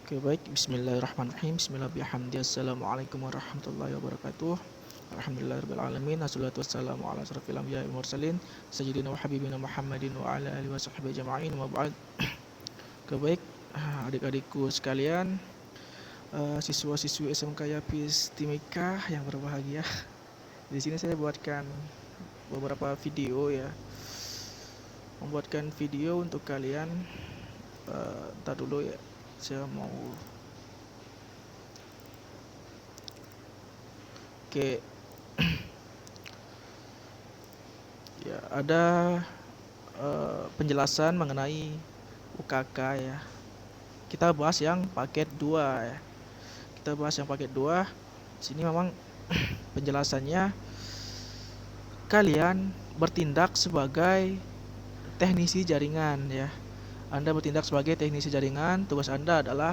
Oke baik, bismillahirrahmanirrahim. Bismillahirrahmanirrahim. Assalamualaikum warahmatullahi wabarakatuh. Alhamdulillahirrahmanirrahim. Assalatu wassalamu ala asrafil anbiya'i wal mursalin sayyidina wa habibina Muhammadin wa ala alihi wa sahbihi ajma'in wa ba'd. Oke baik, adik-adikku sekalian, siswa-siswi SMK Yapis Timika yang berbahagia. Di sini saya buatkan beberapa video ya. Membuatkan video untuk kalian. Ntar dulu ya. Saya mau Oke. Ya, ada penjelasan mengenai UKK ya. Kita bahas yang paket 2 ya. Kita bahas yang paket 2. Sini memang penjelasannya kalian bertindak sebagai teknisi jaringan ya. Anda bertindak sebagai teknisi jaringan. Tugas Anda adalah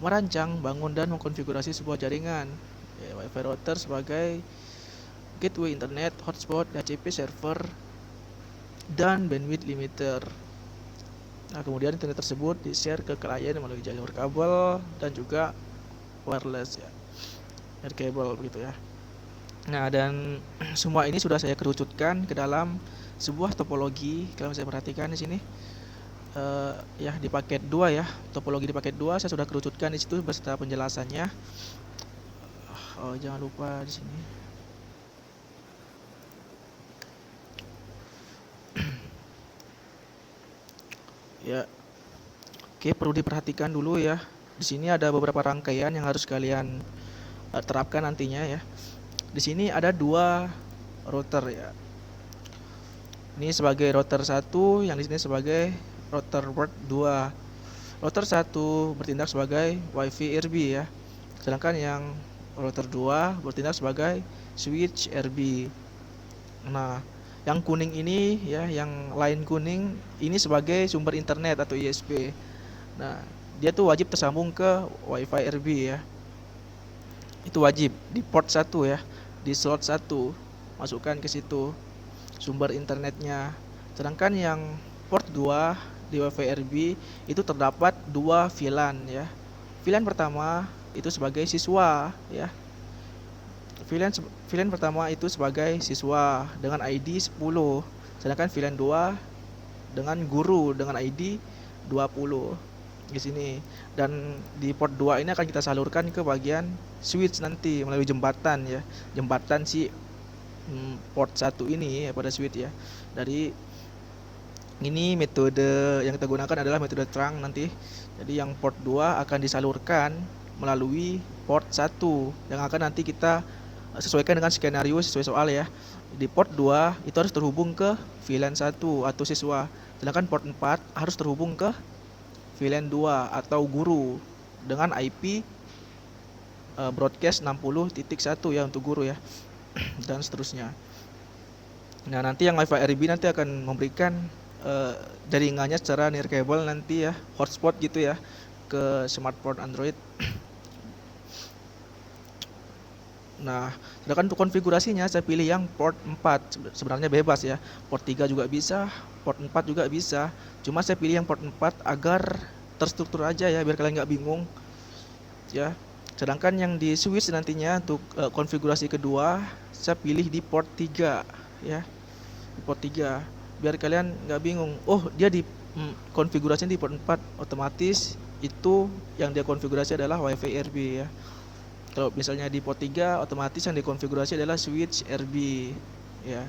merancang, bangun, dan mengkonfigurasi sebuah jaringan ya, Wi-Fi router sebagai gateway internet, hotspot, DHCP server, dan bandwidth limiter. Nah, kemudian internet tersebut di-share ke klien melalui jalur kabel dan juga wireless ya, air cable begitu ya. Nah, dan semua ini sudah saya kerucutkan ke dalam sebuah topologi. Kalau saya perhatikan di sini ya, di paket 2 ya, topologi di paket 2 saya sudah kerucutkan di situ beserta penjelasannya. Jangan lupa di sini. Ya. Oke, perlu diperhatikan dulu ya. Di sini ada beberapa rangkaian yang harus kalian terapkan nantinya ya. Di sini ada 2 router ya. Ini sebagai router 1, yang di sini sebagai router port 2. Router 1 bertindak sebagai WiFi RB ya. Sedangkan yang router 2 bertindak sebagai switch RB. Nah, yang kuning ini ya, yang line kuning ini sebagai sumber internet atau ISP. Nah, dia tuh wajib tersambung ke WiFi RB ya. Itu wajib di port 1 ya, di slot 1. Masukkan ke situ sumber internetnya. Sedangkan yang port 2 di WiFi RB itu terdapat 2 VLAN ya. VLAN pertama itu sebagai siswa ya. VLAN pertama itu sebagai siswa dengan ID 10. Sedangkan VLAN 2 dengan guru dengan ID 20 di sini. Dan di port 2 ini akan kita salurkan ke bagian switch nanti melalui jembatan ya. Jembatan si port 1 ini ya, pada switch ya. Dari ini metode yang kita gunakan adalah metode trunk nanti. Jadi yang port 2 akan disalurkan melalui port 1 yang akan nanti kita sesuaikan dengan skenario sesuai soal ya. Di port 2 itu harus terhubung ke VLAN 1 atau siswa. Sedangkan port 4 harus terhubung ke VLAN 2 atau guru dengan IP broadcast 60.1 ya untuk guru ya. Dan seterusnya. Nah, nanti yang WiFi RB nanti akan memberikan jaringannya secara near cable nanti ya, hotspot gitu ya, ke smartphone Android. Nah, sedangkan untuk konfigurasinya saya pilih yang port 4. Sebenarnya bebas ya, port 3 juga bisa, port 4 juga bisa. Cuma saya pilih yang port 4 agar terstruktur aja ya, biar kalian nggak bingung ya. Sedangkan yang di switch nantinya untuk konfigurasi kedua saya pilih di port 3 ya, di port 3 biar kalian nggak bingung. Oh, dia di konfigurasinya di port 4, otomatis itu yang dia konfigurasi adalah WiFi RB ya. Kalau misalnya di port 3 otomatis yang dikonfigurasi adalah switch RB ya.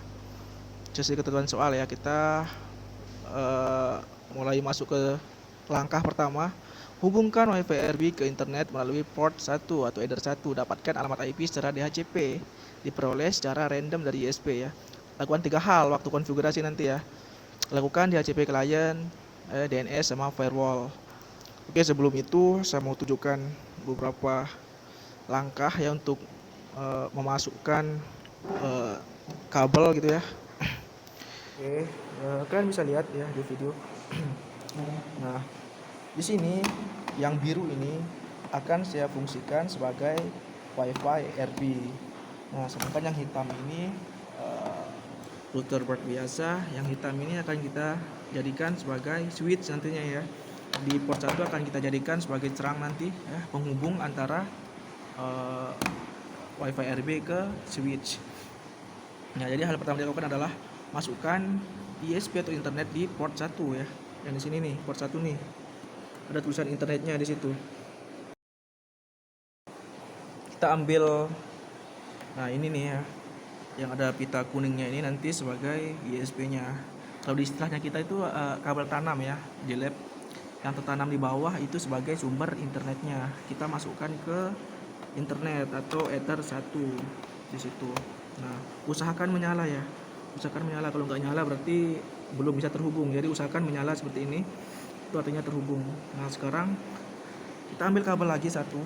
Sesuai ketentuan soal ya, kita mulai masuk ke langkah pertama. Hubungkan WiFi RB ke internet melalui port 1 atau header 1. Dapatkan alamat IP secara DHCP. Diperoleh secara random dari ISP ya. Lakukan 3 hal waktu konfigurasi nanti ya. Lakukan DHCP client, DNS, sama firewall. Oke, sebelum itu saya mau tunjukkan beberapa langkah ya untuk memasukkan kabel gitu ya. Oke, kalian bisa lihat ya di video. Nah, di sini yang biru ini akan saya fungsikan sebagai WiFi RB. Nah, sedangkan yang hitam ini router port biasa. Yang hitam ini akan kita jadikan sebagai switch nantinya ya. di port 1 akan kita jadikan sebagai terang nanti ya, penghubung antara WiFi RB ke switch. Nah, jadi hal pertama yang dilakukan adalah masukkan ISP atau internet di port 1 ya. Yang di sini nih, port 1 nih. Ada tulisan internetnya di situ. Kita ambil, nah ini nih ya, yang ada pita kuningnya ini nanti sebagai ISP-nya. Kalau di istilahnya kita itu kabel tanam ya, di lab yang tertanam di bawah itu sebagai sumber internetnya. Kita masukkan ke internet atau Ether 1 di situ. Nah, usahakan menyala ya. Usahakan menyala, kalau nggak nyala berarti belum bisa terhubung. Jadi usahakan menyala seperti ini. Itu artinya terhubung. Nah, sekarang kita ambil kabel lagi satu.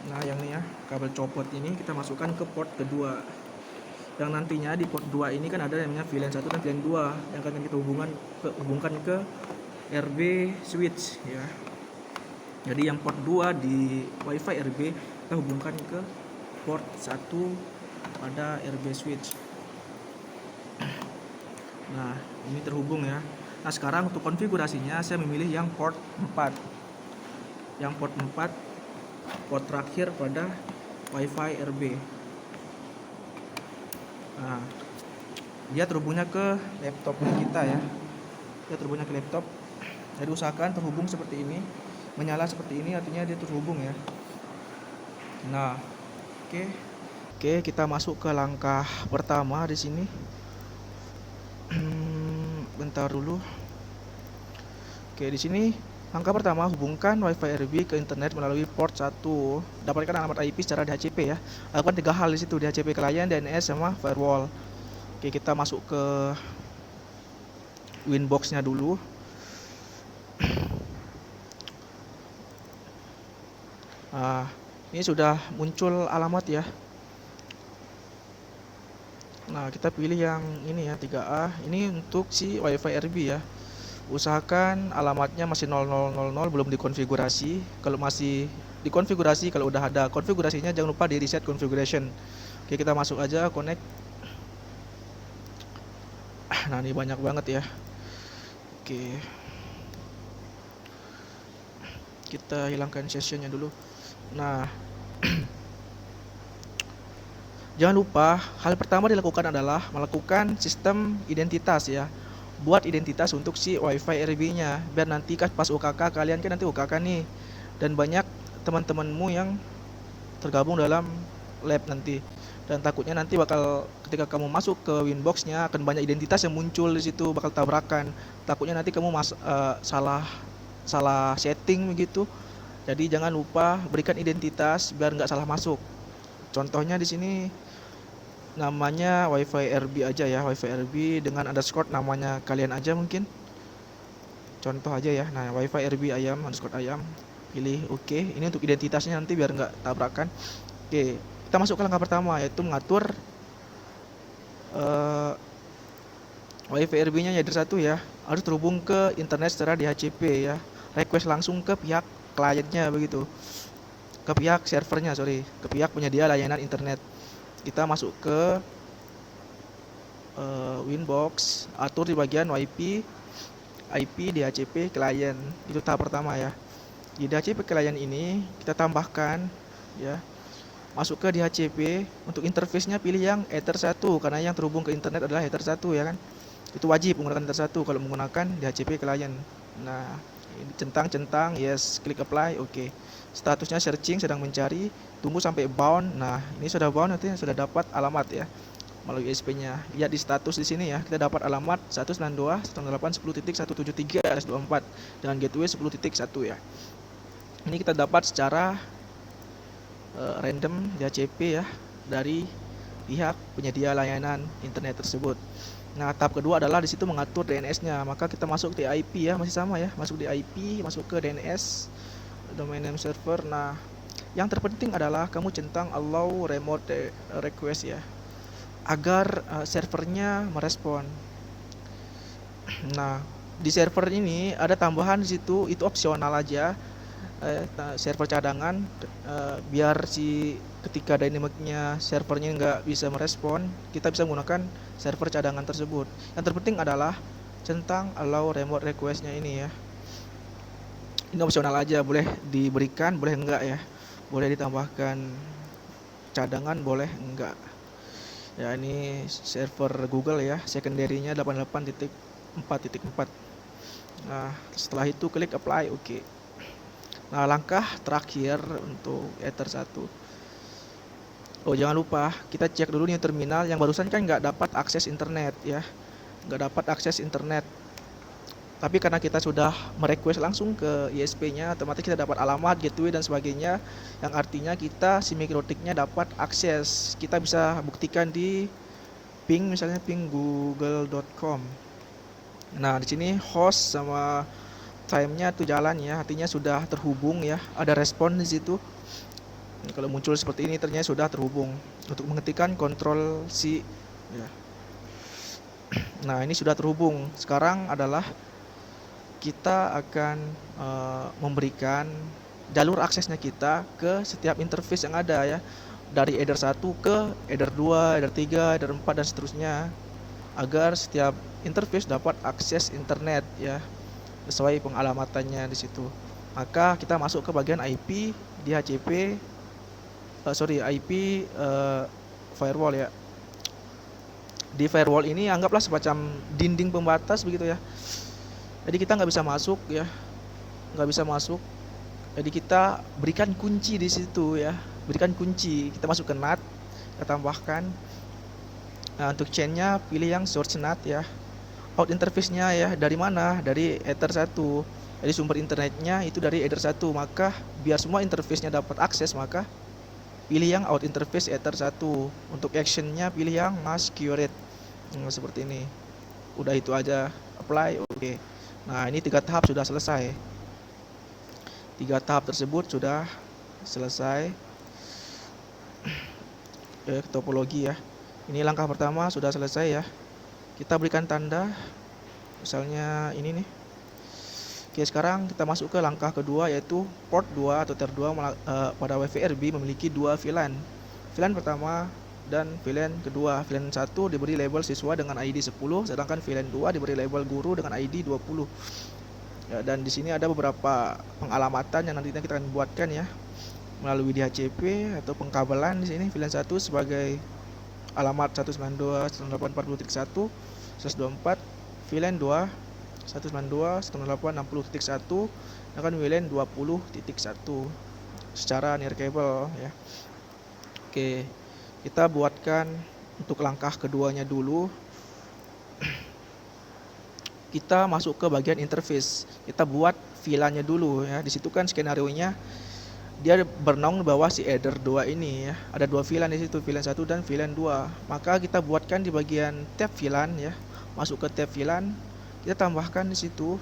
Nah, yang ini ya, kabel copot ini kita masukkan ke port kedua. Yang nantinya di port 2 ini kan ada yang namanya VLAN 1 dan VLAN 2 yang akan kita hubungkan ke RB switch ya. Jadi yang port 2 di WiFi RB kita hubungkan ke port 1 pada RB switch. Nah, ini terhubung ya. Nah, sekarang untuk konfigurasinya saya memilih yang port 4. Yang port 4 port terakhir pada WiFi RB. Nah, dia terhubungnya ke laptop kita ya. Dia terhubungnya ke laptop. Jadi usahakan terhubung seperti ini, menyala seperti ini, artinya dia terhubung ya. Nah, oke, kita masuk ke langkah pertama di sini. Bentar dulu. Oke, di sini langkah pertama, hubungkan WiFi RB ke internet melalui port 1. Dapatkan alamat IP secara DHCP ya. Lakukan 3 hal di situ, DHCP client, DNS sama firewall. Oke, kita masuk ke Winbox-nya dulu. Nah, ini sudah muncul alamat ya. Nah, kita pilih yang ini ya, 3A. Ini untuk si WiFi RB ya. Usahakan alamatnya masih 0000, belum dikonfigurasi. Kalau masih dikonfigurasi, kalau udah ada konfigurasinya jangan lupa di reset configuration. Oke, kita masuk aja, connect. Nah, ini banyak banget ya. Oke, kita hilangkan sessionnya dulu. Nah, jangan lupa hal pertama dilakukan adalah melakukan sistem identitas ya. Buat identitas untuk si WiFi RB-nya biar nanti pas UKK, kalian kan nanti UKK nih, dan banyak teman-temanmu yang tergabung dalam lab nanti, dan takutnya nanti bakal ketika kamu masuk ke Winbox-nya akan banyak identitas yang muncul di situ, bakal tabrakan. Takutnya nanti kamu salah setting begitu. Jadi jangan lupa berikan identitas biar nggak salah masuk. Contohnya di sini namanya WiFi RB aja ya, WiFi RB dengan underscore namanya kalian aja mungkin. Contoh aja ya. Nah, WiFi RB ayam underscore ayam, pilih oke. Ini untuk identitasnya nanti biar nggak tabrakan. Oke, kita masuk ke langkah pertama, yaitu mengatur WiFi RB-nya header 1 ya. Harus terhubung ke internet secara DHCP ya. Request langsung ke pihak kliennya begitu. Ke pihak servernya, ke pihak penyedia layanan internet. Kita masuk ke Winbox, atur di bagian IP DHCP client. Itu tahap pertama ya. Di DHCP client ini kita tambahkan ya, masuk ke DHCP. Untuk interface-nya pilih yang Ether 1 karena yang terhubung ke internet adalah Ether 1 ya kan. Itu wajib menggunakan Ether 1 kalau menggunakan DHCP client. Nah, ini centang, yes, klik apply, oke. Statusnya searching, sedang mencari, tunggu sampai bound. Nah, ini sudah bound, nanti sudah dapat alamat ya melalui ISP-nya. Lihat di status di sini ya, kita dapat alamat 192.168.10.173/24 dengan gateway 10.1 ya. Ini kita dapat secara random DHCP ya dari pihak penyedia layanan internet tersebut. Nah, tahap kedua adalah di situ mengatur DNS-nya. Maka kita masuk di IP ya, masih sama ya, masuk di IP, masuk ke DNS, domain name server. Nah, yang terpenting adalah kamu centang allow remote request ya, agar servernya merespon. Nah, di server ini ada tambahan di situ, itu opsional aja. Server cadangan, biar ketika dynamicnya servernya nggak bisa merespon, kita bisa menggunakan server cadangan tersebut. Yang terpenting adalah centang allow remote requestnya ini ya. Ini opsional aja, boleh diberikan, boleh enggak ya. Boleh ditambahkan cadangan, boleh enggak. Ya ini server Google ya, secondary-nya 88.4.4. Nah, setelah itu klik apply, oke. Nah, langkah terakhir untuk Ether 1. Oh, jangan lupa kita cek dulu nih terminal yang barusan kan nggak dapat akses internet ya. Nggak dapat akses internet. Tapi karena kita sudah merequest langsung ke ISP-nya, otomatis kita dapat alamat, gateway dan sebagainya, yang artinya kita si mikrotik-nya dapat akses. Kita bisa buktikan di ping, misalnya ping google.com. Nah, di sini host sama time-nya tuh jalan ya, artinya sudah terhubung ya, ada respon di situ. Kalau muncul seperti ini ternyata sudah terhubung untuk menghentikan kontrol si ya. Nah, ini sudah terhubung. Sekarang adalah kita akan memberikan jalur aksesnya kita ke setiap interface yang ada ya. Dari header 1 ke header 2, header 3, header 4 dan seterusnya, agar setiap interface dapat akses internet ya, sesuai pengalamatannya di situ. Maka kita masuk ke bagian IP di HCP, IP firewall ya. Di firewall ini anggaplah semacam dinding pembatas begitu ya. Jadi kita nggak bisa masuk ya, nggak bisa masuk. Jadi kita berikan kunci di situ ya, berikan kunci. Kita masuk ke NAT, kita tambahkan. Nah, untuk chainnya pilih yang source NAT ya. Out interface-nya ya dari mana? Dari Ether 1. Jadi sumber internetnya itu dari Ether 1. Maka biar semua interface-nya dapat akses, maka pilih yang out interface Ether 1. Untuk action-nya pilih yang mask curate. Seperti ini. Udah itu aja, apply, oke. Nah, ini 3 tahap sudah selesai. 3 tahap tersebut sudah selesai. Topologi ya. Ini langkah pertama sudah selesai ya. Kita berikan tanda, misalnya ini nih. Oke, sekarang kita masuk ke langkah kedua, yaitu port 2 atau tier 2 pada WiFi RB memiliki 2 VLAN. VLAN pertama dan VLAN kedua. VLAN 1 diberi label siswa dengan ID 10, sedangkan VLAN 2 diberi label guru dengan ID 20. Ya, dan di sini ada beberapa pengalamatan yang nantinya kita akan buatkan ya, melalui DHCP atau pengkabelan. Di sini VLAN 1 sebagai alamat 192.168.40.1 124, VLAN 2 192.168.60.1, akan VLAN 20.1 secara near cable ya. Oke, kita buatkan untuk langkah keduanya dulu. Kita masuk ke bagian interface. Kita buat VLAN-nya dulu ya. Di situ kan skenario-nya dia bernaung di bawah si header 2 ini ya. Ada 2 VLAN di situ, VLAN 1 dan VLAN 2. Maka kita buatkan di bagian tab VLAN ya. Masuk ke tab VLAN, kita tambahkan di situ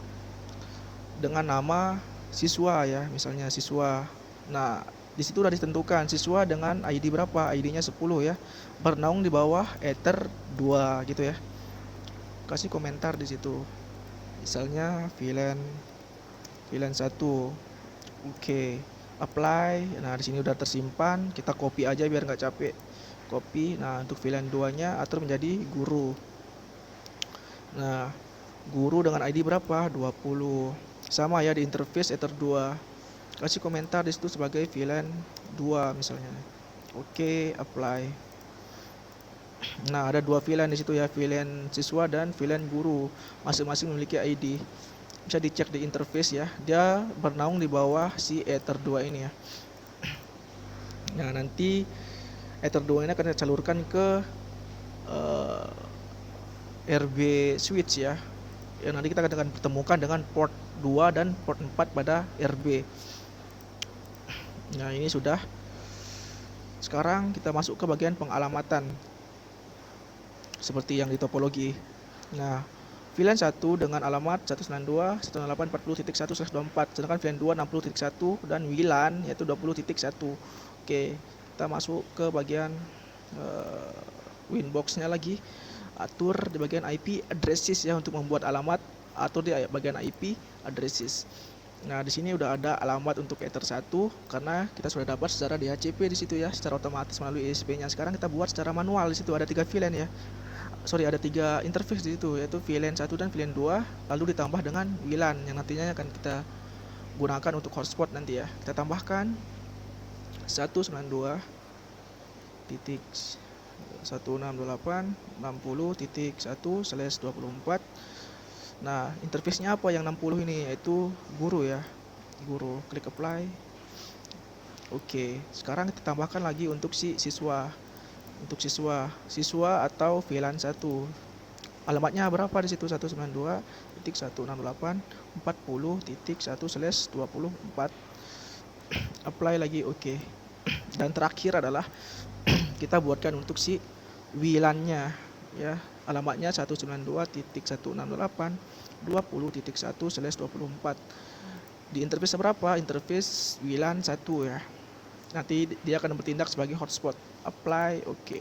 dengan nama siswa ya, misalnya siswa. Nah, di situ sudah ditentukan siswa dengan ID berapa, ID-nya 10 ya. Bernaung di bawah Ether 2 gitu ya. Kasih komentar di situ. Misalnya VLAN 1. Oke, apply. Nah, di sini udah tersimpan, kita copy aja biar nggak capek. Copy. Nah, untuk VLAN 2-nya atur menjadi guru. Nah, guru dengan ID berapa? 20. Sama ya di interface Ether 2. Kasih komentar di situ sebagai VLAN 2 misalnya. Oke, apply. Nah, ada 2 VLAN di situ ya, VLAN siswa dan VLAN guru. Masing-masing memiliki ID. Bisa dicek di interface ya. Dia bernaung di bawah si Ether 2 ini ya. Nah, nanti Ether 2 ini akan disalurkan ke RB switch ya. Yang nanti kita akan pertemukan dengan port 2 dan port 4 pada RB. Nah, ini sudah. Sekarang kita masuk ke bagian pengalamatan, seperti yang di topologi. Nah, VLAN 1 dengan alamat 192.168.40.1/24, sedangkan VLAN 2 60.1 dan WLAN yaitu 20.1. Oke, kita masuk ke bagian Winbox-nya lagi. Atur di bagian IP addresses ya, untuk membuat alamat, atur di bagian IP addresses. Nah, di sini udah ada alamat untuk Ether 1 karena kita sudah dapat secara DHCP di situ ya, secara otomatis melalui ISP-nya. Sekarang kita buat secara manual. Di situ ada 3 VLAN ya. Ada 3 interface di situ, yaitu VLAN 1 dan VLAN 2, lalu ditambah dengan WLAN yang nantinya akan kita gunakan untuk hotspot nanti ya. Kita tambahkan 192.168.60.1/24. Nah, interface-nya apa yang 60 ini? Yaitu guru ya. Guru, klik apply. Oke, sekarang kita tambahkan lagi untuk si siswa. Untuk siswa atau VLAN 1. Alamatnya berapa di situ? 192.168.40.1/24. Apply lagi, oke. Dan terakhir adalah kita buatkan untuk si WLAN-nya ya. Alamatnya 192.168.20.1/24. Di interface berapa? Interface WLAN 1 ya. Nanti dia akan bertindak sebagai hotspot. Apply, oke.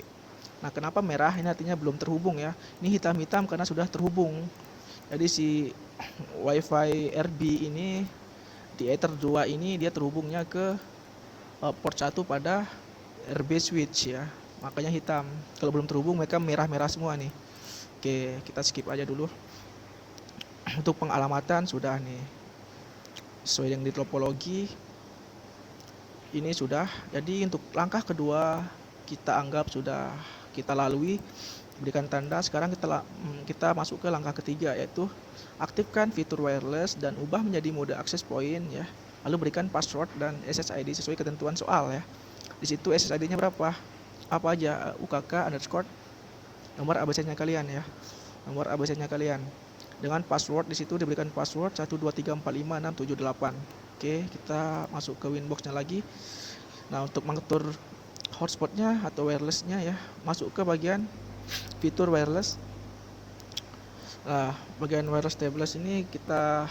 Nah, kenapa merah? Ini artinya belum terhubung ya. Ini hitam-hitam karena sudah terhubung. Jadi si WiFi RB ini di Ether 2 ini dia terhubungnya ke port 1 pada RB switch ya. Makanya hitam. Kalau belum terhubung mereka merah-merah semua nih. Oke, kita skip aja dulu. Untuk pengalamatan sudah nih. Sesuai yang di topologi ini sudah. Jadi untuk langkah kedua kita anggap sudah kita lalui, berikan tanda. Sekarang kita masuk ke langkah ketiga, yaitu aktifkan fitur wireless dan ubah menjadi mode access point ya. Lalu berikan password dan SSID sesuai ketentuan soal ya. Di situ SSID-nya berapa? Apa aja? UKK underscore nomor ABCD-nya kalian ya. Nomor ABCD-nya kalian. Dengan password di situ diberikan password 123456778. Oke, kita masuk ke Winbox-nya lagi. Nah, untuk mengatur hotspotnya atau wirelessnya ya, masuk ke bagian fitur wireless. Nah, bagian wireless tablets ini kita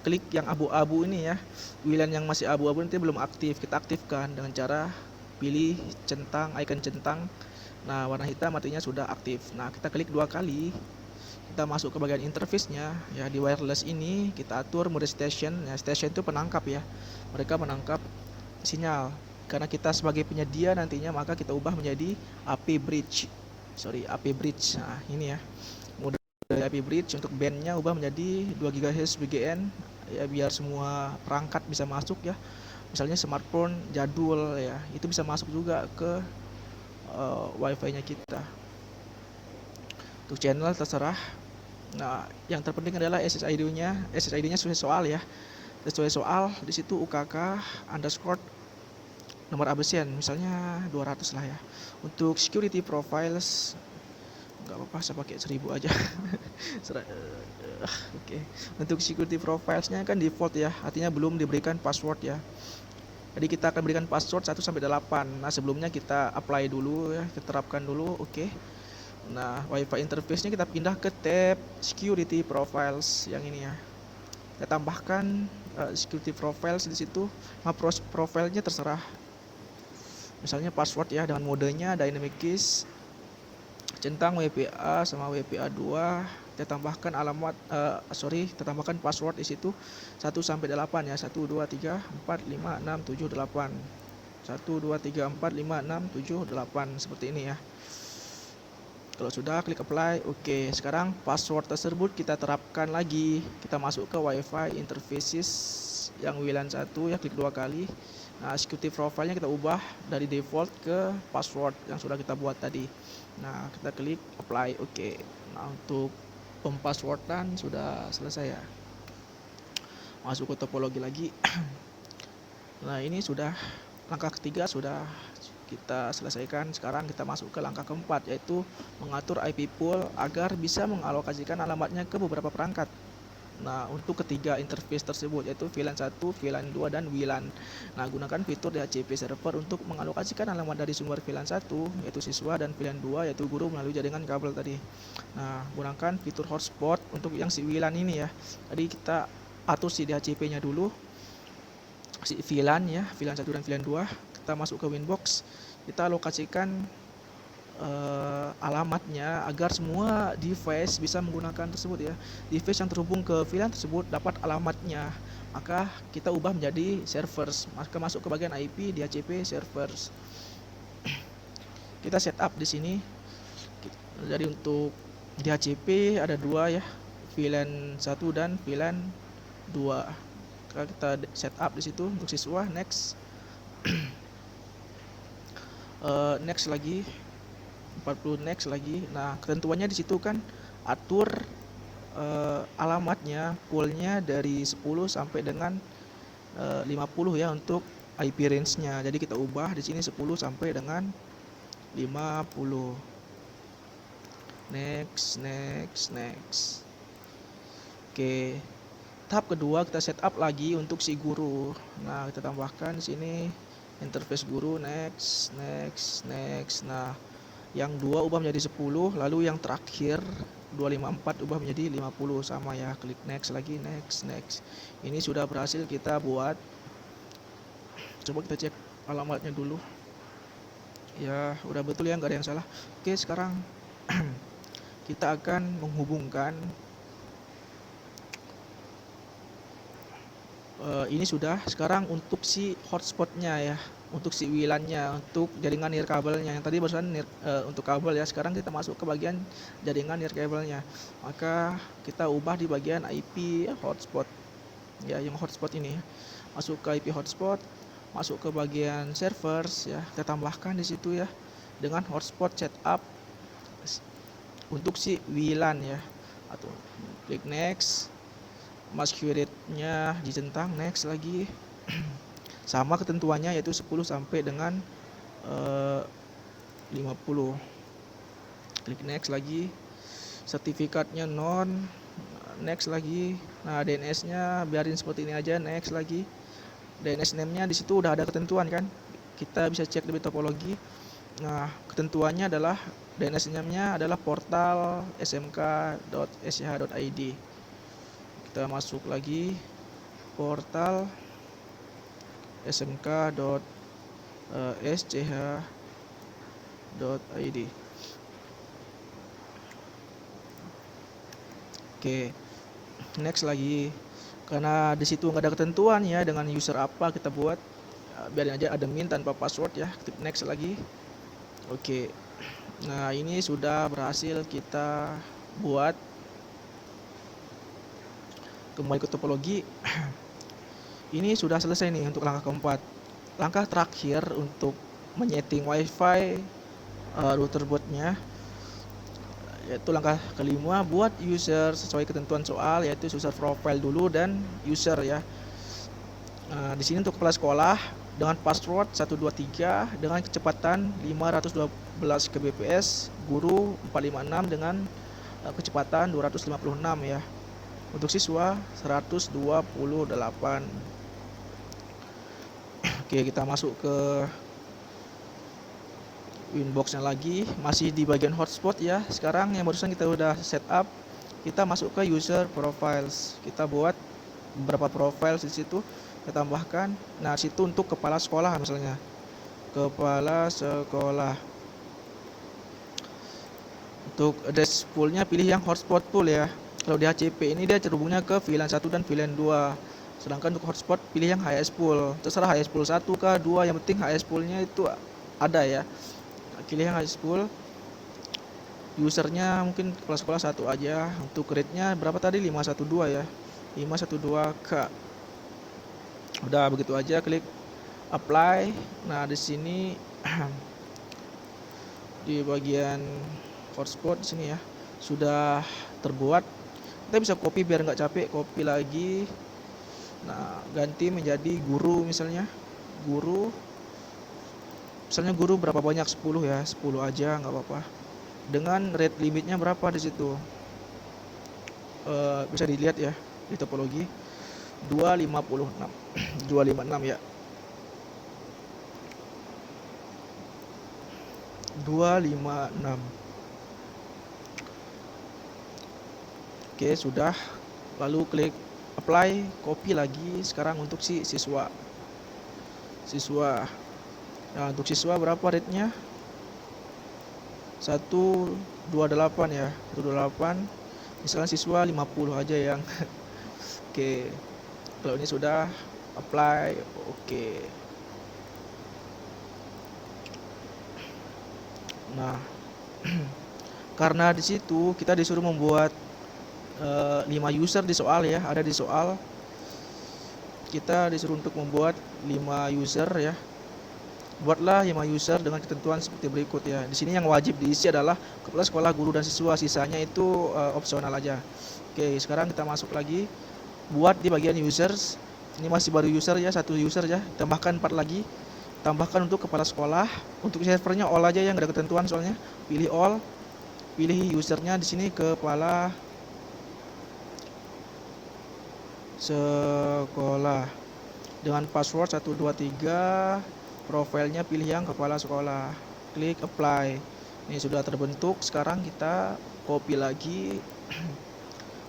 klik yang abu-abu ini ya. WLAN yang masih abu-abu nanti belum aktif, kita aktifkan dengan cara pilih centang, icon centang. Nah, warna hitam artinya sudah aktif. Nah, kita klik 2 kali. Kita masuk ke bagian interface-nya ya. Di wireless ini kita atur mode station ya. Station itu penangkap ya, mereka menangkap sinyal. Karena kita sebagai penyedia nantinya, maka kita ubah menjadi AP bridge. Nah, ini ya, mode AP bridge. Untuk bandnya ubah menjadi 2 GHz BGN ya, biar semua perangkat bisa masuk ya. Misalnya smartphone jadul ya, itu bisa masuk juga ke wifi-nya kita. Untuk channel terserah. Nah, yang terpenting adalah SSID-nya. SSID-nya sesuai soal ya. Sesuai soal di situ UKK underscore nomor ABCN, misalnya 200 lah ya. Untuk security profiles nggak apa-apa, saya pakai 1000 aja. Oke. Untuk security profilesnya kan default ya, artinya belum diberikan password ya. Jadi kita akan berikan password 1 sampai 8. Nah, sebelumnya kita apply dulu ya, kita terapkan dulu. Oke. Nah, WiFi interface-nya kita pindah ke tab security profiles yang ini ya. Kita tambahkan security profiles di situ. Nah, profilnya terserah. Misalnya password ya, dengan modenya dynamic keys, centang WPA sama WPA 2. Kita tambahkan kita tambahkan password di situ 1 sampai 8 ya. 1 2 3 4 5 6 7 8. 1 2 3 4 5 6 7 8 seperti ini ya. Kalau sudah, klik apply. Oke, sekarang password tersebut kita terapkan lagi. Kita masuk ke WiFi interfaces yang WLAN 1 ya, klik 2 kali. Nah, security profile-nya kita ubah dari default ke password yang sudah kita buat tadi. Nah, kita klik apply. Oke. Nah, untuk pempasswordan sudah selesai ya. Masuk ke topologi lagi. Nah, ini sudah langkah ketiga sudah kita selesaikan. Sekarang kita masuk ke langkah keempat, yaitu mengatur IP pool agar bisa mengalokasikan alamatnya ke beberapa perangkat. Nah, untuk ketiga interface tersebut, yaitu VLAN 1, VLAN 2, dan WLAN. Nah, gunakan fitur DHCP server untuk mengalokasikan alamat dari sumber VLAN 1, yaitu siswa, dan VLAN 2, yaitu guru melalui jaringan kabel tadi. Nah, gunakan fitur hotspot untuk yang si WLAN ini ya. Jadi kita atur si DHCP-nya dulu, si VLAN ya, VLAN 1 dan VLAN 2. Kita masuk ke Winbox, kita alokasikan alamatnya agar semua device bisa menggunakan tersebut ya. Device yang terhubung ke VLAN tersebut dapat alamatnya, maka kita ubah menjadi servers. Maka masuk ke bagian IP DHCP servers. Kita setup di sini. Jadi untuk DHCP ada 2 ya, VLAN 1 dan VLAN 2. Sekarang kita setup di situ untuk siswa. Next. Next lagi 40, next lagi. Nah, ketentuannya di situ kan atur alamatnya poolnya dari 10 sampai dengan 50 ya untuk IP range-nya. Jadi kita ubah di sini 10 sampai dengan 50. Next. Oke. Tahap kedua kita setup lagi untuk si guru. Nah, kita tambahkan di sini interface guru. Next. Nah, yang 2 ubah menjadi 10, lalu yang terakhir 254 ubah menjadi 50 sama ya. Klik next lagi, next. Ini sudah berhasil kita buat. Coba kita cek alamatnya dulu. Ya, udah betul ya, nggak ada yang salah. Oke, sekarang kita akan menghubungkan ini sudah. Sekarang untuk si hotspotnya ya, untuk si WLAN-nya, untuk jaringan nirkabelnya. Yang tadi barusan untuk kabel ya. Sekarang kita masuk ke bagian jaringan nirkabelnya. Maka kita ubah di bagian IP hotspot ya, yang hotspot ini. Masuk ke IP hotspot, masuk ke bagian servers ya. Kita tambahkan di situ ya dengan hotspot setup untuk si WLAN ya. Atau klik next. Masquerade-nya dicentang, next lagi. Sama ketentuannya yaitu 10 sampai dengan 50. Klik next lagi. Sertifikatnya non, next lagi. Nah, DNS-nya biarin seperti ini aja, next lagi. DNS name-nya di situ udah ada ketentuan kan. Kita bisa cek di topologi. Nah, ketentuannya adalah DNS name-nya adalah portal smk.sch.id. Kita masuk lagi portal smk.sch.id. Oke, next lagi. Karena di situ nggak ada ketentuan ya dengan user apa kita buat, biarin aja admin tanpa password ya. Klik next lagi. Oke. Nah, ini sudah berhasil kita buat. Kembali ke topologi. Ini sudah selesai nih untuk langkah keempat. Langkah terakhir untuk menyeting WiFi router bootnya, yaitu langkah kelima, buat user sesuai ketentuan soal, yaitu user profile dulu dan user ya. Di sini untuk kepala sekolah dengan password 123 dengan kecepatan 512 kbps, guru 456 dengan kecepatan 256 ya. Untuk siswa 128. Oke, kita masuk ke inboxnya lagi, masih di bagian hotspot ya. Sekarang yang barusan kita udah setup, kita masuk ke user profiles. Kita buat beberapa profile di situ, kita tambahkan. Nah, situ untuk kepala sekolah misalnya. Kepala sekolah. Untuk address poolnya pilih yang hotspot pool ya. Kalau di HCP ini dia terhubungnya ke VLAN 1 dan VLAN 2. Sedangkan untuk hotspot pilih yang HS pool. Terserah HS pool 1 kah 2, yang penting HS poolnya itu ada ya. Pilih yang HS pool. Usernya mungkin kepala sekolah 1 aja. Untuk rate-nya berapa tadi? 512 ya. 512K. Udah begitu aja, klik apply. Nah, di sini di bagian hotspot di sini ya sudah terbuat. Kita bisa copy biar nggak capek, copy lagi. Nah, ganti menjadi guru misalnya. Guru berapa banyak? 10 ya, 10 aja nggak apa-apa. Dengan rate limitnya berapa di situ? Bisa dilihat ya di topologi 256 256 ya. 256. Oke, sudah. Lalu klik apply, copy lagi. Sekarang untuk si siswa. Nah, untuk siswa berapa rate-nya? 128 ya. 128. Misalnya siswa 50 aja yang. Oke. Kalau ini sudah apply, oke. Nah, karena di situ kita disuruh membuat 5 user di soal ya, ada di soal. kita disuruh untuk membuat 5 user ya. Buatlah 5 user dengan ketentuan seperti berikut ya. Di sini yang wajib diisi adalah kepala sekolah, guru, dan siswa. Sisanya itu opsional aja. Oke, sekarang kita masuk lagi buat di bagian users. Ini masih baru user ya, 1 user ya. Tambahkan 4 lagi. Tambahkan untuk kepala sekolah. Untuk servernya all aja yang ada ketentuan soalnya. Pilih all. Pilih usernya di sini kepala sekolah dengan password 123. Profilnya pilih yang kepala sekolah, klik apply. Ini sudah terbentuk. Sekarang kita copy lagi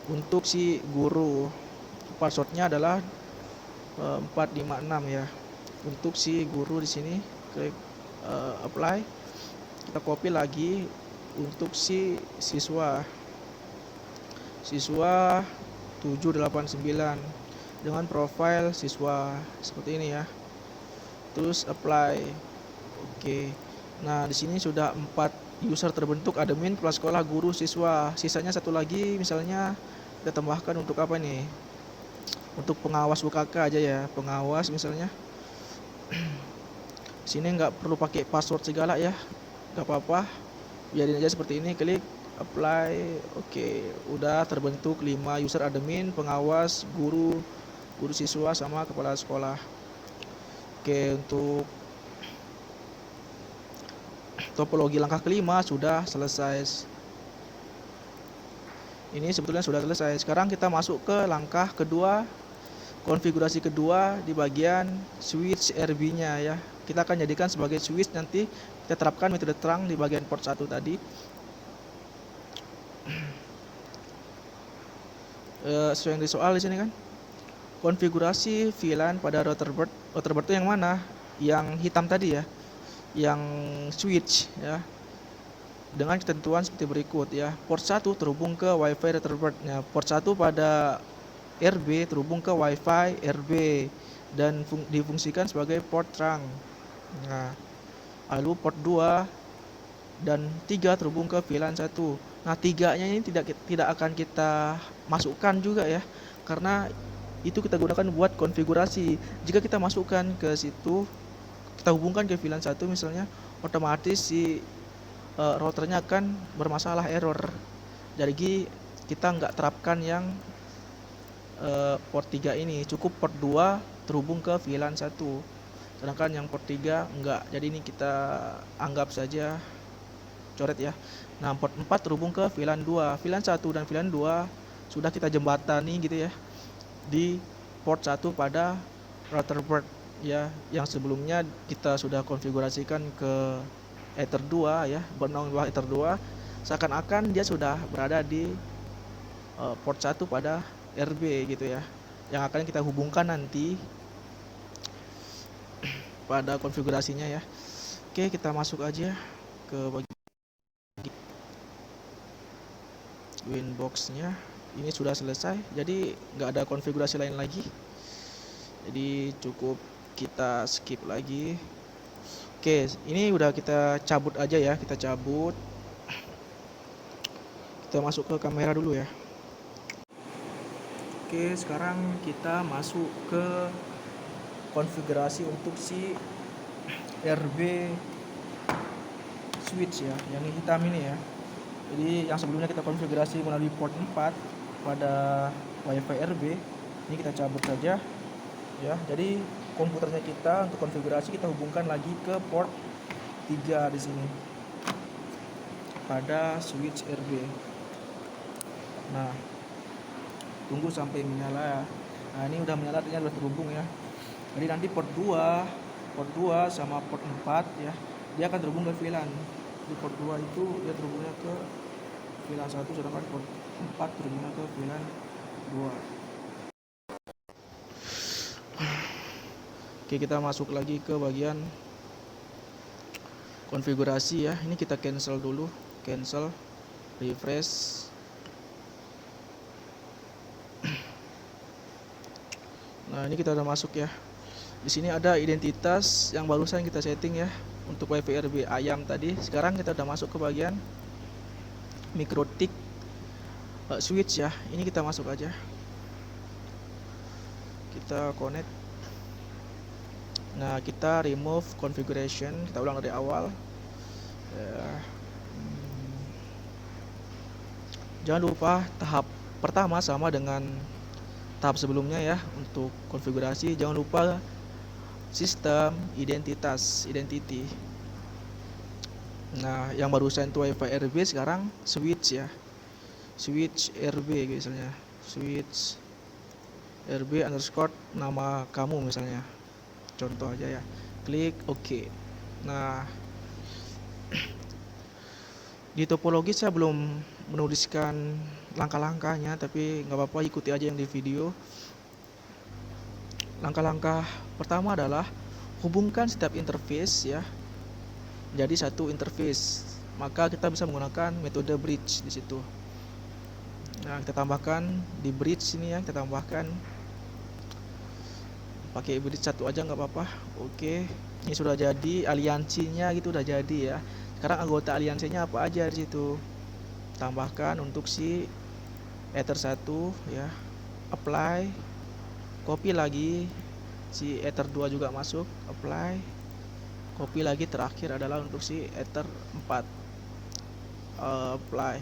untuk si guru. Passwordnya adalah 456 ya. Untuk si guru di sini klik apply. Kita copy lagi untuk si siswa 789 dengan profil siswa seperti ini ya. Terus apply. Oke. Nah, di sini sudah 4 user terbentuk, admin, kepala sekolah, guru, siswa. Sisanya 1 lagi, misalnya kita tambahkan untuk apa nih? Untuk pengawas UKK aja ya, pengawas misalnya. Sini nggak perlu pakai password segala ya, nggak apa-apa, biarin aja seperti ini. Klik apply. Oke, udah terbentuk 5 user, admin, pengawas, guru siswa, sama kepala sekolah. Oke, untuk topologi langkah kelima sudah selesai. Ini sebetulnya sudah selesai. Sekarang kita masuk ke langkah kedua, konfigurasi kedua di bagian switch RB-nya ya. Kita akan jadikan sebagai switch, nanti kita terapkan metode terang di bagian port 1 tadi. Sesuai yang di soal di sini kan. Konfigurasi VLAN pada router bird itu yang mana? Yang hitam tadi ya, yang switch ya, dengan ketentuan seperti berikut ya. Port 1 terhubung ke WiFi router bird. Nah, port 1 pada RB terhubung ke WiFi RB dan difungsikan sebagai port terang. Nah, lalu port 2 dan 3 terhubung ke VLAN 1. Nah, 3-nya ini tidak akan kita masukkan juga ya, karena itu kita gunakan buat konfigurasi. Jika kita masukkan ke situ, kita hubungkan ke VLAN 1 misalnya, otomatis si routernya akan bermasalah, error. Jadi kita nggak terapkan yang port 3 ini, cukup port 2 terhubung ke VLAN 1, sedangkan yang port 3 enggak. Jadi ini kita anggap saja coret ya. Nah, port 4 terhubung ke VLAN 2. VLAN 1 dan VLAN 2 sudah kita jembatani gitu ya di port 1 pada router bird ya, yang sebelumnya kita sudah konfigurasikan ke Ether 2 ya, bernaung bawah Ether 2, seakan-akan dia sudah berada di port 1 pada RB gitu ya, yang akan kita hubungkan nanti pada konfigurasinya ya. Oke, kita masuk aja ke bagian Winbox-nya. Ini sudah selesai, jadi nggak ada konfigurasi lain lagi, jadi cukup kita skip lagi. Oke, ini udah kita cabut aja ya, kita cabut. Kita masuk ke kamera dulu ya. Oke, sekarang kita masuk ke konfigurasi untuk si RB switch ya, yang hitam ini ya. Jadi yang sebelumnya kita konfigurasi melalui port 4 pada WiFi RB, ini kita cabut saja ya. Jadi komputernya kita untuk konfigurasi kita hubungkan lagi ke port 3 di sini pada switch RB. Nah, tunggu sampai menyala ya. Nah, ini udah menyala, artinya udah terhubung ya. Jadi nanti port 2 sama port 4 ya, dia akan terhubung ke VLAN. Di port 2 itu dia terhubungnya ke VLAN 1, sedangkan port 4 terhubungnya ke VLAN 2. Oke, kita masuk lagi ke bagian konfigurasi ya. Ini kita cancel dulu, cancel, refresh. Nah, ini kita udah masuk ya. Di sini ada identitas yang barusan kita setting ya untuk WiFi RB ayam tadi. Sekarang kita udah masuk ke bagian MikroTik switch ya. Ini kita masuk aja. kita connect. Nah, kita remove configuration, kita ulang dari awal ya. Jangan lupa tahap pertama sama dengan tahap sebelumnya ya. Untuk konfigurasi jangan lupa sistem identity. Nah, yang barusan itu WiFi RB, sekarang switch ya, switch RB misalnya, switch RB underscore nama kamu misalnya, contoh aja ya, klik OK. Nah, di topologi saya belum menuliskan langkah-langkahnya, tapi nggak apa-apa, ikuti aja yang di video. Langkah-langkah pertama adalah hubungkan setiap interface ya jadi satu interface, maka kita bisa menggunakan metode bridge di situ. Nah, kita tambahkan di bridge ini ya, kita tambahkan pakai bridge satu aja nggak apa-apa. Oke, ini sudah jadi aliansinya gitu, udah jadi ya. Sekarang anggota aliansinya apa aja di situ, tambahkan untuk si ether 1 ya, apply, copy lagi, si ether 2 juga masuk, apply, copy lagi, terakhir adalah untuk si ether 4, apply.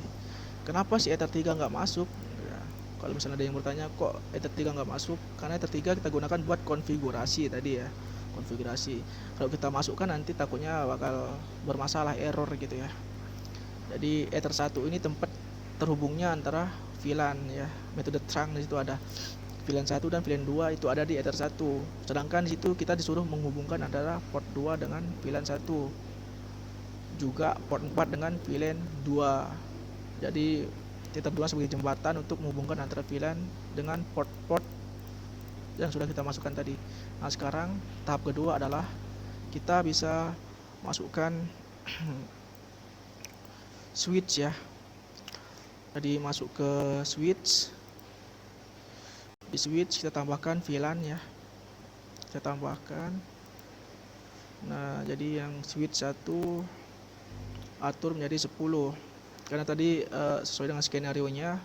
Kenapa si ether 3 nggak masuk ya, kalau misalnya ada yang bertanya kok ether 3 nggak masuk, karena ether 3 kita gunakan buat konfigurasi tadi ya, konfigurasi. Kalau kita masukkan nanti takutnya bakal bermasalah, error gitu ya. Jadi ether 1 ini tempat terhubungnya antara VLAN ya, metode trunk di situ ada VLAN 1 dan VLAN 2 itu ada di ether 1. Sedangkan di situ kita disuruh menghubungkan antara port 2 dengan VLAN 1. Juga port 4 dengan VLAN 2. Jadi ether 2 sebagai jembatan untuk menghubungkan antara VLAN dengan port-port yang sudah kita masukkan tadi. Nah, sekarang tahap kedua adalah kita bisa masukkan switch ya. Jadi masuk ke switch. Di switch kita tambahkan VLAN ya, kita tambahkan. Nah, jadi yang switch 1 atur menjadi 10, karena tadi sesuai dengan skenario nya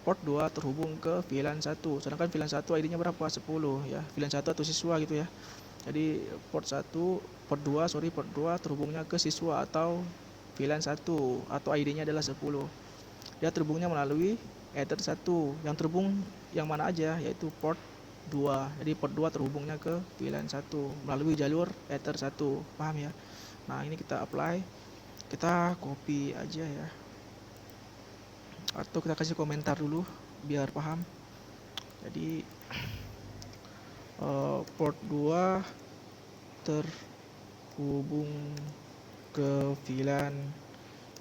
port 2 terhubung ke VLAN 1, sedangkan VLAN 1 ID nya berapa, 10 ya, VLAN 1 atau siswa gitu ya. Jadi port 2 terhubungnya ke siswa atau VLAN 1 atau ID nya adalah 10. Dia terhubungnya melalui ether 1, yang terhubung yang mana aja, yaitu port 2. Jadi port 2 terhubungnya ke VLAN 1 melalui jalur ether 1, paham ya. Nah, ini kita apply, kita copy aja ya, atau kita kasih komentar dulu biar paham. Jadi port 2 terhubung ke VLAN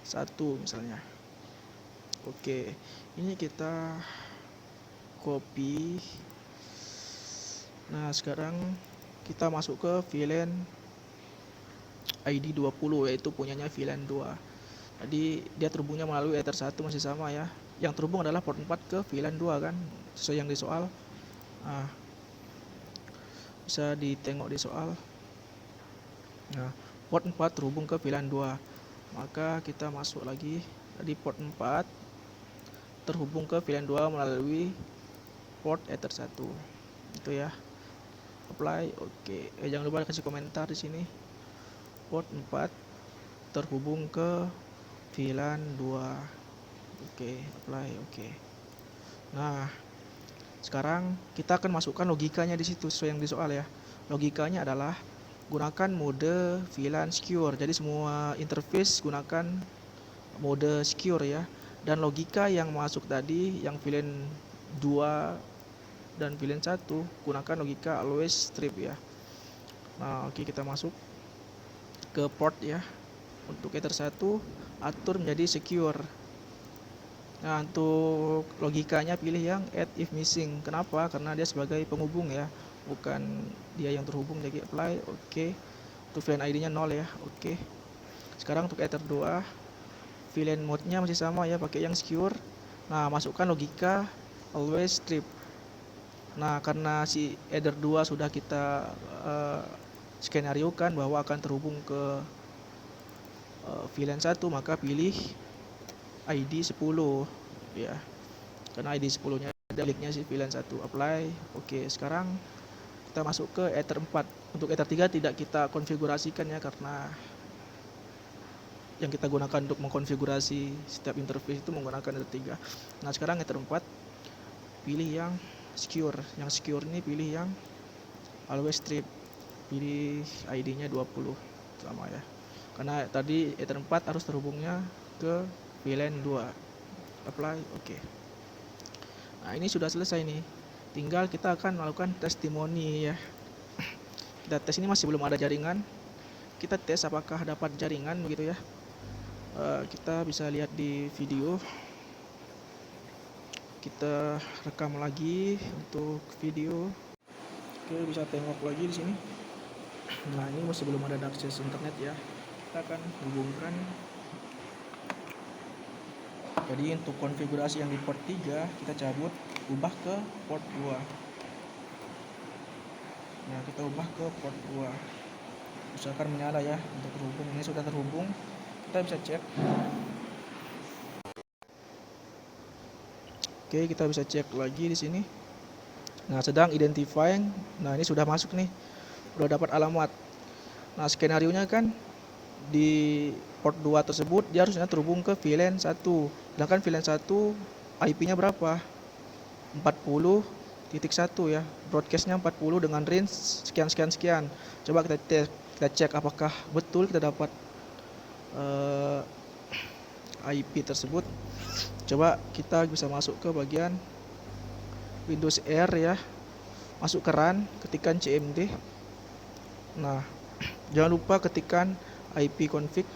1 misalnya. Oke, ini kita copy. Nah, sekarang kita masuk ke VLAN ID 20, yaitu punyanya VLAN 2. Jadi dia terhubungnya melalui ether 1 masih sama ya. Yang terhubung adalah port 4 ke VLAN 2 kan, sesuai yang di soal. Nah, bisa ditengok di soal. Nah, port 4 terhubung ke VLAN 2, maka kita masuk lagi. Jadi port 4 terhubung ke VLAN 2 melalui port ether 1 itu ya. Apply, oke. Jangan lupa kasih komentar di sini. Port 4 terhubung ke VLAN 2. Oke, apply, oke. Nah, sekarang kita akan masukkan logikanya di situ sesuai yang di soal ya. Logikanya adalah gunakan mode VLAN secure. Jadi semua interface gunakan mode secure ya. Dan logika yang masuk tadi, yang VLAN 2 dan VLAN 1, gunakan logika always strip ya. Nah, oke, kita masuk ke port ya. Untuk ether 1 atur menjadi secure. Nah, untuk logikanya pilih yang add if missing. Kenapa? Karena dia sebagai penghubung ya, bukan dia yang terhubung. Jadi apply, oke. Untuk VLAN ID nya 0 ya, oke. Sekarang untuk ether 2, VLAN mode nya masih sama ya, pakai yang secure. Nah, masukkan logika always strip. Nah, karena si ether 2 sudah kita skenario kan bahwa akan terhubung ke VLAN 1, maka pilih ID 10 ya, karena ID 10 nya ada linknya sih VLAN 1 apply. Oke, sekarang kita masuk ke Ether 4. Untuk Ether 3 tidak kita konfigurasikan ya, karena yang kita gunakan untuk mengkonfigurasi setiap interface itu menggunakan Ether 3. Nah, sekarang Ether 4 pilih yang secure. Yang secure ini pilih yang always strip. Pilih ID-nya 20 sama ya. Karena tadi Ether 4 harus terhubungnya ke VLAN 2. Apply, oke. Nah, ini sudah selesai nih. Tinggal kita akan melakukan testimoni ya. Kita tes, ini masih belum ada jaringan. Kita tes apakah dapat jaringan begitu ya. Kita bisa lihat di video. Kita rekam lagi untuk video. Oke, bisa tengok lagi di sini. Nah, ini masih belum ada akses internet ya. Kita akan hubungkan. Jadi untuk konfigurasi yang di port 3 kita cabut, ubah ke port 2. Nah, kita ubah ke port 2. Usahakan menyala ya untuk terhubung. Ini sudah terhubung. Kita bisa cek. Oke, kita bisa cek lagi di sini. Nah, sedang identifying. Nah, ini sudah masuk nih. Udah dapat alamat. Nah, skenarionya kan di port 2 tersebut dia harusnya terhubung ke VLAN 1. Sedangkan VLAN 1 IP-nya berapa? 40.1 ya. Broadcast-nya 40 dengan range sekian. Coba kita tes, kita cek apakah betul kita dapat IP tersebut. Coba kita bisa masuk ke bagian Windows R ya. Masuk ke run, ketikkan cmd. Nah, jangan lupa ketikkan IP config.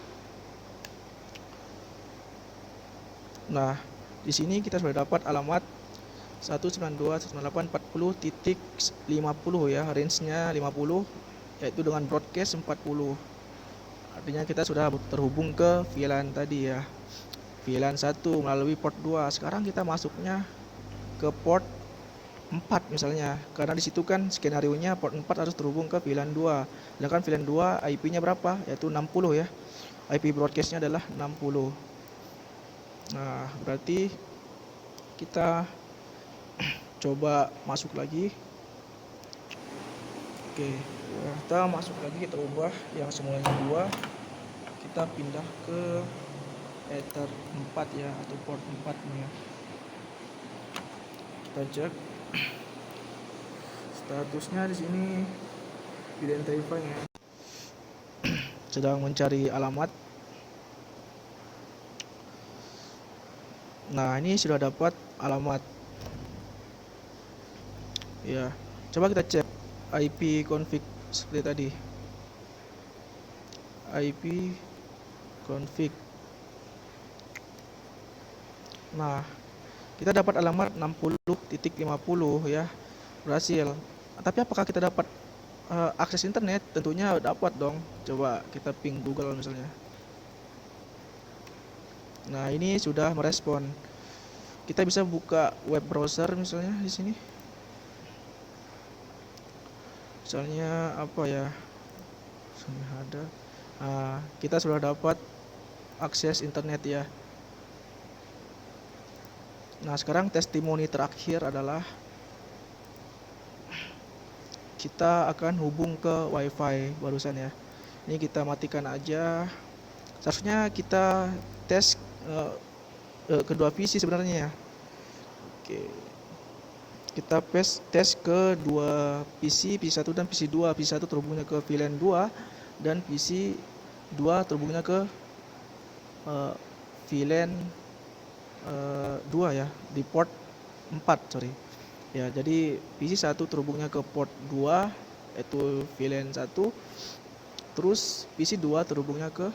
Nah, di sini kita sudah dapat alamat 192.168.40.50 ya, range-nya 50, yaitu dengan broadcast 40. Artinya kita sudah terhubung ke VLAN tadi ya, VLAN 1 melalui port 2. Sekarang kita masuknya ke port 4 misalnya, karena disitu kan skenarionya port 4 harus terhubung ke VLAN 2. Sedangkan VLAN 2 IP-nya berapa? Yaitu 60 ya. IP broadcast-nya adalah 60. Nah, berarti kita coba masuk lagi. Oke, kita masuk lagi, kita ubah yang semulanya 2, kita pindah ke Ether 4 ya, atau port 4 nih ya. Kita cek statusnya di sini identifying ya. Sedang mencari alamat. Nah, ini sudah dapat alamat ya. Coba kita cek IP config seperti tadi. IP config. Nah, kita dapat alamat 60.50 ya, berhasil. Tapi apakah kita dapat akses internet? Tentunya dapat dong. Coba kita ping Google misalnya. Nah, ini sudah merespon. Kita bisa buka web browser misalnya di sini. Misalnya apa ya? Ada. Nah, kita sudah dapat akses internet ya. Nah, sekarang testimoni terakhir adalah kita akan hubung ke WiFi barusan ya. Ini kita matikan aja. Seharusnya kita tes kedua PC sebenarnya ya. Oke. Kita tes ke dua PC, PC 1 dan PC 2. PC 1 terhubungnya ke VLAN 2 dan PC 2 terhubungnya ke VLAN 2 ya, di port 4 sorry. Ya, jadi PC 1 terhubungnya ke port 2 yaitu VLAN 1. Terus PC 2 terhubungnya ke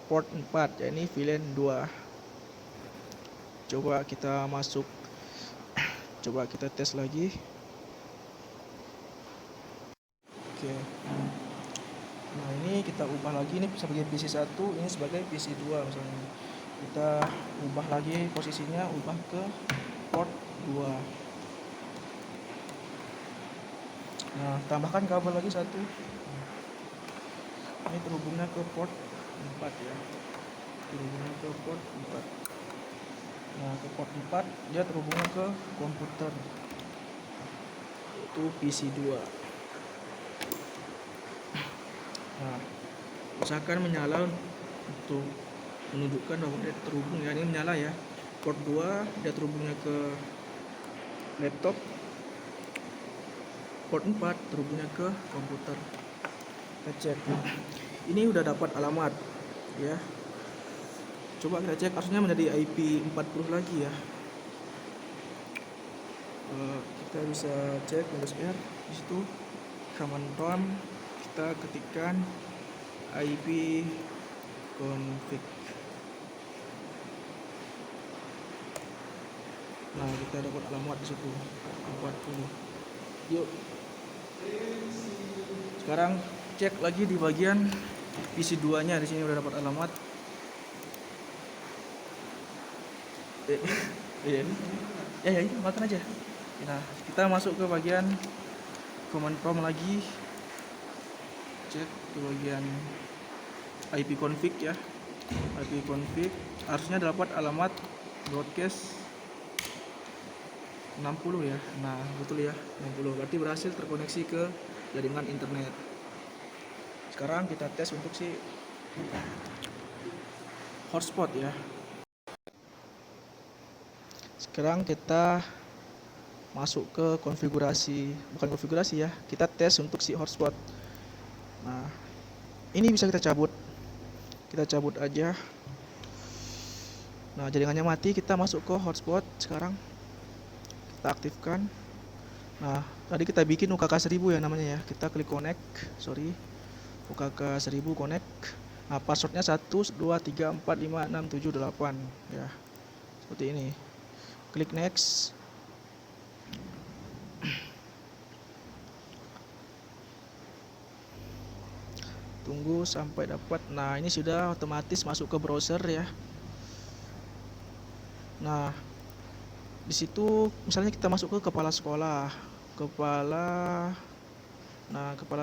port 4 yakni VLAN 2. Coba kita masuk. Coba kita tes lagi. Oke. Nah, ini kita ubah lagi, ini sebagai PC 1, ini sebagai PC 2 misalnya. Kita ubah lagi posisinya, ubah ke port 2. Nah, tambahkan kabel lagi 1. Ini terhubungnya ke port 4 ya. Terhubungnya ke port 4. Nah, ke port 4 dia terhubung ke komputer, yaitu PC2. Nah, usahakan menyala untuk menunjukkan bahwa dia terhubung ya. Ini menyala ya. Port 2 dia terhubungnya ke laptop. Port 4 terhubungnya ke komputer. Kita cek. Ini udah dapat alamat ya. Coba kita cek, harusnya menjadi IP 40 lagi ya. Kita bisa cek Windows R di situ, command prompt kita ketikkan IP config. Nah, kita dapat alamat di situ 40. Yuk. Sekarang cek lagi di bagian PC2-nya, di sini udah dapat alamat. Ya, makan aja. Nah, kita masuk ke bagian command prompt lagi. Cek ke bagian IP config ya. IP config harusnya dapat alamat broadcast 60 ya. Nah, betul ya, 60. Berarti berhasil terkoneksi ke jaringan internet. Sekarang kita tes untuk si hotspot ya. Sekarang kita masuk ke konfigurasi, bukan konfigurasi ya, kita tes untuk si hotspot. Nah, ini bisa kita cabut aja. Nah, jaringannya mati, kita masuk ke hotspot. Sekarang kita aktifkan. Nah, tadi kita bikin UKK 1000 ya namanya ya. Kita klik connect, UKK 1000 connect. Nah, passwordnya 123456788 ya, seperti ini. Klik next. Tunggu sampai dapat. Nah, ini sudah otomatis masuk ke browser ya. Nah, di situ misalnya kita masuk ke kepala sekolah. Kepala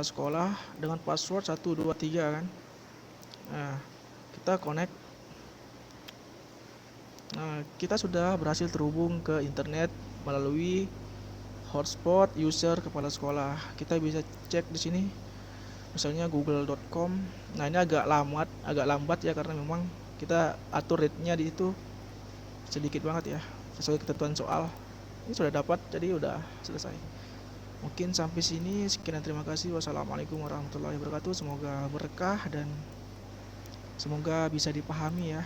sekolah dengan password 123 kan. Nah, kita connect. Nah, kita sudah berhasil terhubung ke internet melalui hotspot user kepala sekolah. Kita bisa cek di sini. Misalnya google.com. Nah, ini agak lambat ya, karena memang kita atur rate-nya di situ sedikit banget ya, sesuai ketentuan soal. Ini sudah dapat, jadi udah selesai. Mungkin sampai sini, sekian dan terima kasih. Wassalamualaikum warahmatullahi wabarakatuh. Semoga berkah dan semoga bisa dipahami ya.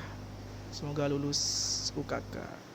Semoga lulus UKK.